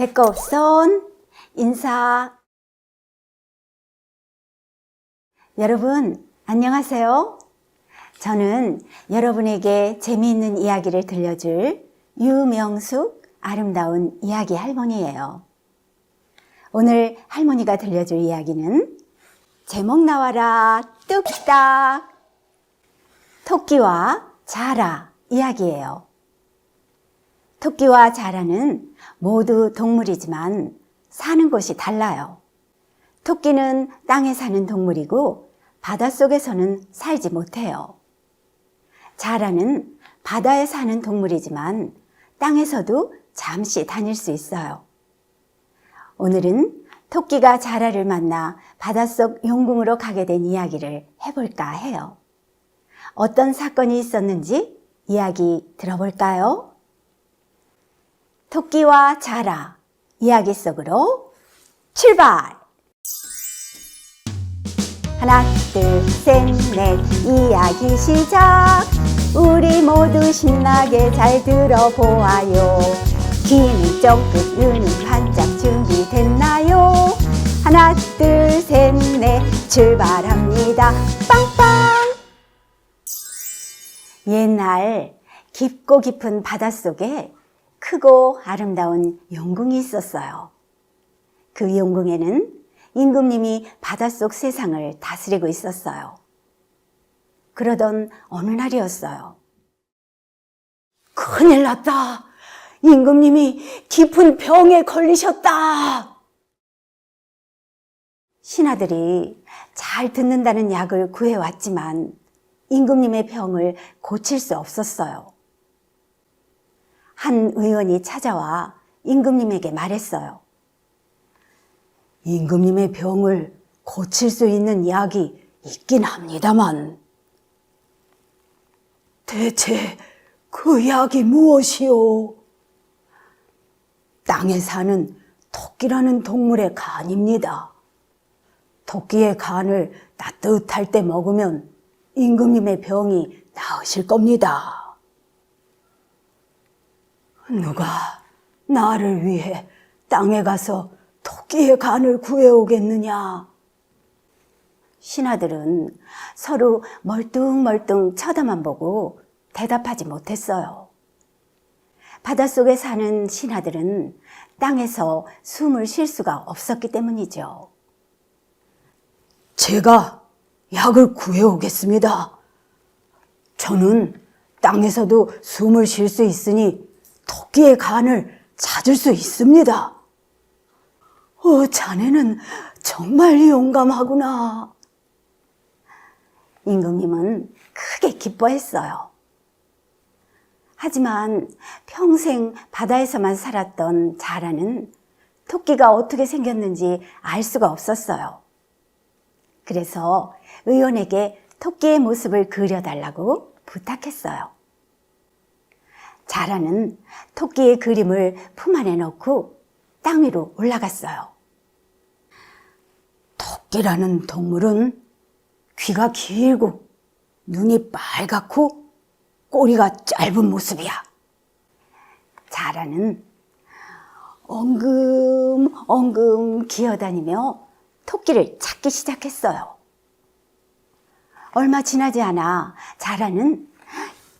배꼽손 인사. 여러분 안녕하세요. 저는 여러분에게 재미있는 이야기를 들려줄 유명숙 아름다운 이야기 할머니예요. 오늘 할머니가 들려줄 이야기는 제목 나와라 뚝딱 토끼와 자라 이야기예요. 토끼와 자라는 모두 동물이지만 사는 곳이 달라요. 토끼는 땅에 사는 동물이고 바닷속에서는 살지 못해요. 자라는 바다에 사는 동물이지만 땅에서도 잠시 다닐 수 있어요. 오늘은 토끼가 자라를 만나 바닷속 용궁으로 가게 된 이야기를 해볼까 해요. 어떤 사건이 있었는지 이야기 들어볼까요? 토끼와 자라 이야기 속으로 출발! 하나, 둘, 셋, 넷 이야기 시작! 우리 모두 신나게 잘 들어보아요. 귀는 쫑긋, 눈은 반짝 준비됐나요? 하나, 둘, 셋, 넷 출발합니다. 빵빵! 옛날 깊고 깊은 바닷속에 크고 아름다운 용궁이 있었어요. 그 용궁에는 임금님이 바닷속 세상을 다스리고 있었어요. 그러던 어느 날이었어요. 큰일 났다. 임금님이 깊은 병에 걸리셨다. 신하들이 잘 듣는다는 약을 구해왔지만 임금님의 병을 고칠 수 없었어요. 한 의원이 찾아와 임금님에게 말했어요. 임금님의 병을 고칠 수 있는 약이 있긴 합니다만 대체 그 약이 무엇이오? 땅에 사는 토끼라는 동물의 간입니다. 토끼의 간을 따뜻할 때 먹으면 임금님의 병이 나으실 겁니다. 누가 나를 위해 땅에 가서 토끼의 간을 구해오겠느냐? 신하들은 서로 멀뚱멀뚱 쳐다만 보고 대답하지 못했어요. 바닷속에 사는 신하들은 땅에서 숨을 쉴 수가 없었기 때문이죠. 제가 약을 구해오겠습니다. 저는 땅에서도 숨을 쉴 수 있으니 토끼의 간을 찾을 수 있습니다. 자네는 정말 용감하구나. 임금님은 크게 기뻐했어요. 하지만 평생 바다에서만 살았던 자라는 토끼가 어떻게 생겼는지 알 수가 없었어요. 그래서 의원에게 토끼의 모습을 그려달라고 부탁했어요. 자라는 토끼의 그림을 품 안에 넣고 땅 위로 올라갔어요. 토끼라는 동물은 귀가 길고 눈이 빨갛고 꼬리가 짧은 모습이야. 자라는 엉금엉금 기어다니며 토끼를 찾기 시작했어요. 얼마 지나지 않아 자라는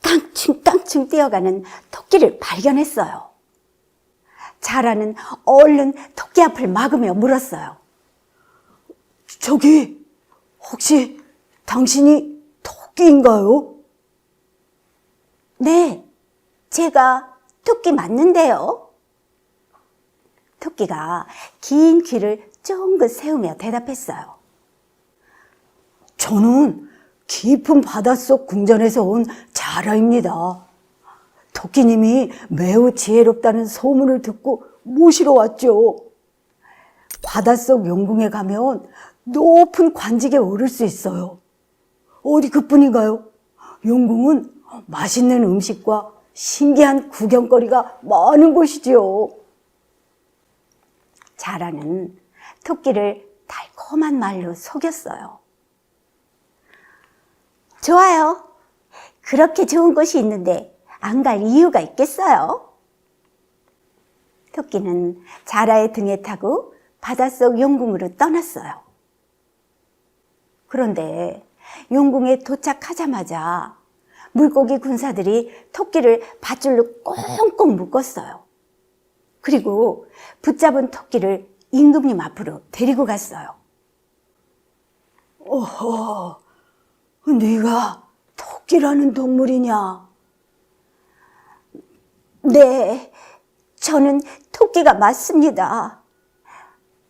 깡충깡충 뛰어가는 토끼를 발견했어요. 자라는 얼른 토끼 앞을 막으며 물었어요. 저기 혹시 당신이 토끼인가요? 네, 제가 토끼 맞는데요. 토끼가 긴 귀를 쫑긋 세우며 대답했어요. 저는 깊은 바닷속 궁전에서 온 자라입니다. 토끼님이 매우 지혜롭다는 소문을 듣고 모시러 왔죠. 바닷속 용궁에 가면 높은 관직에 오를 수 있어요. 어디 그뿐인가요? 용궁은 맛있는 음식과 신기한 구경거리가 많은 곳이지요. 자라는 토끼를 달콤한 말로 속였어요. 좋아요. 그렇게 좋은 곳이 있는데 안 갈 이유가 있겠어요? 토끼는 자라의 등에 타고 바닷속 용궁으로 떠났어요. 그런데 용궁에 도착하자마자 물고기 군사들이 토끼를 밧줄로 꽁꽁 묶었어요. 그리고 붙잡은 토끼를 임금님 앞으로 데리고 갔어요. 어허, 네가 토끼라는 동물이냐? 네, 저는 토끼가 맞습니다.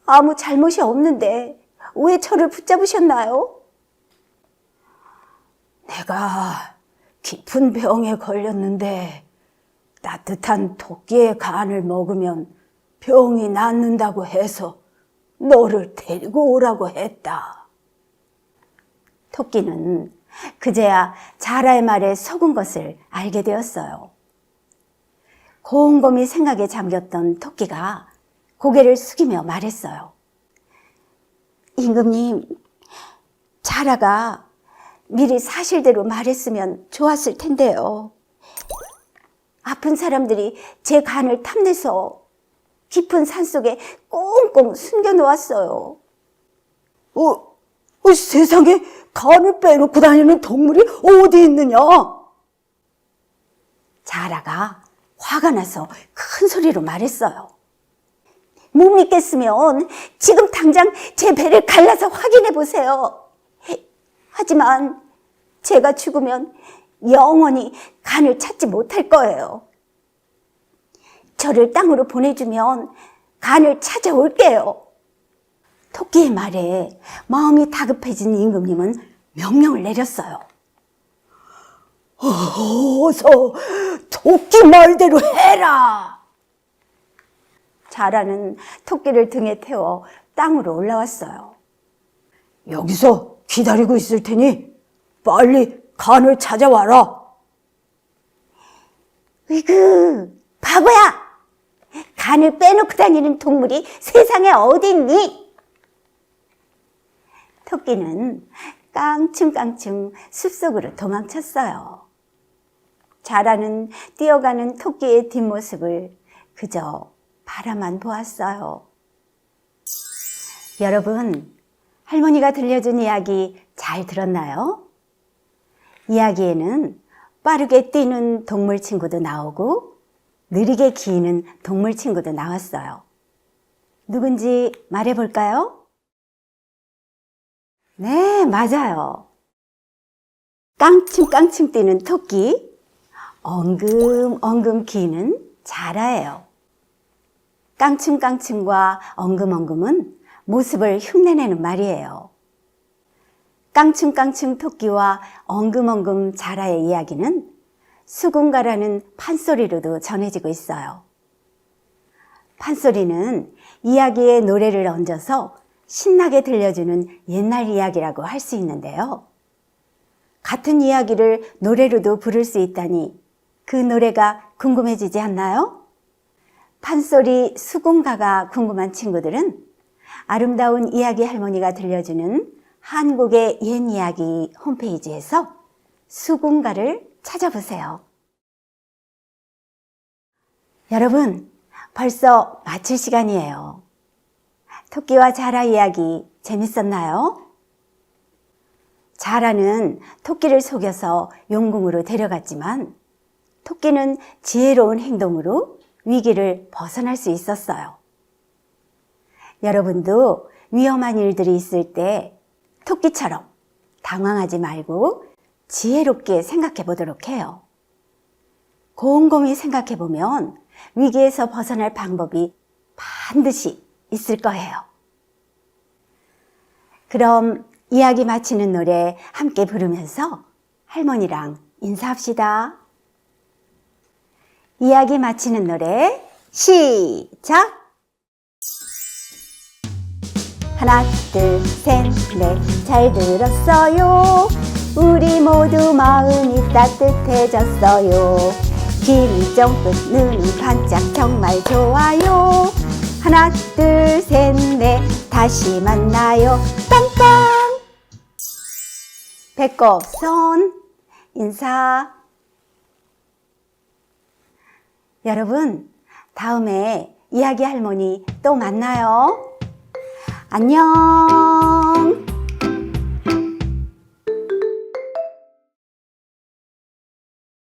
아무 잘못이 없는데 왜 저를 붙잡으셨나요? 내가 깊은 병에 걸렸는데 따뜻한 토끼의 간을 먹으면 병이 낫는다고 해서 너를 데리고 오라고 했다. 토끼는 그제야 자라의 말에 속은 것을 알게 되었어요. 곰곰이 생각에 잠겼던 토끼가 고개를 숙이며 말했어요. 임금님, 자라가 미리 사실대로 말했으면 좋았을 텐데요. 아픈 사람들이 제 간을 탐내서 깊은 산속에 꽁꽁 숨겨놓았어요. 세상에 간을 빼놓고 다니는 동물이 어디 있느냐? 자라가 화가 나서 큰 소리로 말했어요. 못 믿겠으면 지금 당장 제 배를 갈라서 확인해 보세요. 하지만 제가 죽으면 영원히 간을 찾지 못할 거예요. 저를 땅으로 보내주면 간을 찾아올게요. 토끼의 말에 마음이 다급해진 임금님은 명령을 내렸어요. 어서 토끼 말대로 해라! 자라는 토끼를 등에 태워 땅으로 올라왔어요. 여기서 기다리고 있을 테니 빨리 간을 찾아와라. 으이그, 바보야! 간을 빼놓고 다니는 동물이 세상에 어디 있니? 토끼는 깡충깡충 숲속으로 도망쳤어요. 자라는 뛰어가는 토끼의 뒷모습을 그저 바라만 보았어요. 여러분, 할머니가 들려준 이야기 잘 들었나요? 이야기에는 빠르게 뛰는 동물 친구도 나오고 느리게 기는 동물 친구도 나왔어요. 누군지 말해볼까요? 네, 맞아요. 깡충깡충 뛰는 토끼, 엉금엉금 기는 자라예요. 깡충깡충과 엉금엉금은 모습을 흉내내는 말이에요. 깡충깡충 토끼와 엉금엉금 자라의 이야기는 수군가라는 판소리로도 전해지고 있어요. 판소리는 이야기에 노래를 얹어서 신나게 들려주는 옛날 이야기라고 할 수 있는데요. 같은 이야기를 노래로도 부를 수 있다니 그 노래가 궁금해지지 않나요? 판소리 수군가가 궁금한 친구들은 아름다운 이야기 할머니가 들려주는 한국의 옛 이야기 홈페이지에서 수군가를 찾아보세요. 여러분, 벌써 마칠 시간이에요. 토끼와 자라 이야기 재밌었나요? 자라는 토끼를 속여서 용궁으로 데려갔지만 토끼는 지혜로운 행동으로 위기를 벗어날 수 있었어요. 여러분도 위험한 일들이 있을 때 토끼처럼 당황하지 말고 지혜롭게 생각해 보도록 해요. 곰곰이 생각해 보면 위기에서 벗어날 방법이 반드시 있을 거예요. 그럼 이야기 마치는 노래 함께 부르면서 할머니랑 인사합시다. 이야기 마치는 노래 시작! 하나, 둘, 셋, 넷, 잘 들었어요. 우리 모두 마음이 따뜻해졌어요. 귀리 쫑긋 눈이 반짝 정말 좋아요. 하나, 둘, 셋, 넷, 다시 만나요. 빵빵! 배꼽, 손, 인사. 여러분, 다음에 이야기 할머니 또 만나요. 안녕.